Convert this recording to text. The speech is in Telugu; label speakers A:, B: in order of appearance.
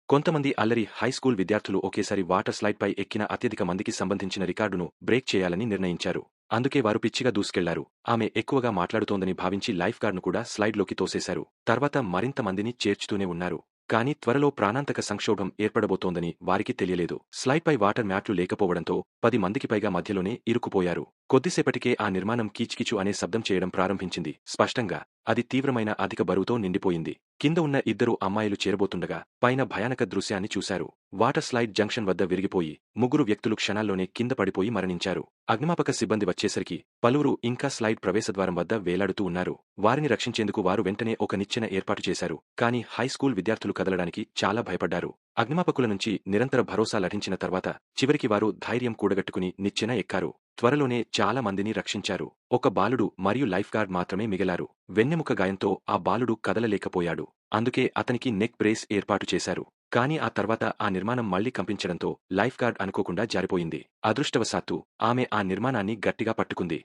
A: కొంతమంది అల్లరి హైస్కూల్ విద్యార్థులు ఒకేసారి వాటర్ స్లైడ్పై ఎక్కిన అత్యధిక మందికి సంబంధించిన రికార్డును బ్రేక్ చేయాలని నిర్ణయించారు. అందుకే వారు పిచ్చిగా దూసుకెళ్లారు. ఆమె ఎక్కువగా మాట్లాడుతోందని భావించి లైఫ్ గార్డ్ను కూడా స్లైడ్లోకి తోసేశారు. తర్వాత మరింత మందిని చేర్చుతూనే ఉన్నారు. కానీ త్వరలో ప్రాణాంతక సంక్షోభం ఏర్పడబోతోందని వారికి తెలియలేదు. స్లైడ్పై వాటర్ మ్యాట్లు లేకపోవడంతో 10 మందికి పైగా మధ్యలోనే ఇరుక్కుపోయారు. కొద్దిసేపటికే ఆ నిర్మాణం కీచుకిచు అనే శబ్దం చేయడం ప్రారంభించింది. స్పష్టంగా అది తీవ్రమైన అధిక బరువుతో నిండిపోయింది. కింద ఉన్న ఇద్దరు అమ్మాయిలు చేరబోతుండగా పైన భయానక దృశ్యాన్ని చూశారు. వాటర్ స్లైడ్ జంక్షన్ వద్ద విరిగిపోయి ముగ్గురు వ్యక్తులు క్షణాల్లోనే కింద పడిపోయి మరణించారు. అగ్నిమాపక సిబ్బంది వచ్చేసరికి పలువురు ఇంకా స్లైడ్ ప్రవేశద్వారం వద్ద వేలాడుతూ ఉన్నారు. వారిని రక్షించేందుకు వారు వెంటనే ఒక నిచ్చెన ఏర్పాటు చేశారు. కానీ హైస్కూల్ విద్యార్థులు కదలడానికి చాలా భయపడ్డారు. అగ్నిమాపకుల నుంచి నిరంతర భరోసా లభించిన తర్వాత చివరికి వారు ధైర్యం కూడగట్టుకుని నిచ్చెన ఎక్కారు. త్వరలోనే చాలా మందిని రక్షించారు. ఒక బాలుడు మరియు లైఫ్ గార్డ్ మాత్రమే మిగిలారు. వెన్నెముక గాయంతో ఆ బాలుడు కదలలేకపోయాడు. అందుకే అతనికి నెక్ బ్రేస్ ఏర్పాటు చేశారు. కానీ ఆ తర్వాత ఆ నిర్మాణం మళ్లీ కంపించడంతో లైఫ్ గార్డ్ అనుకోకుండా జారిపోయింది. అదృష్టవశాత్తు ఆమె ఆ నిర్మాణాన్ని గట్టిగా పట్టుకుంది.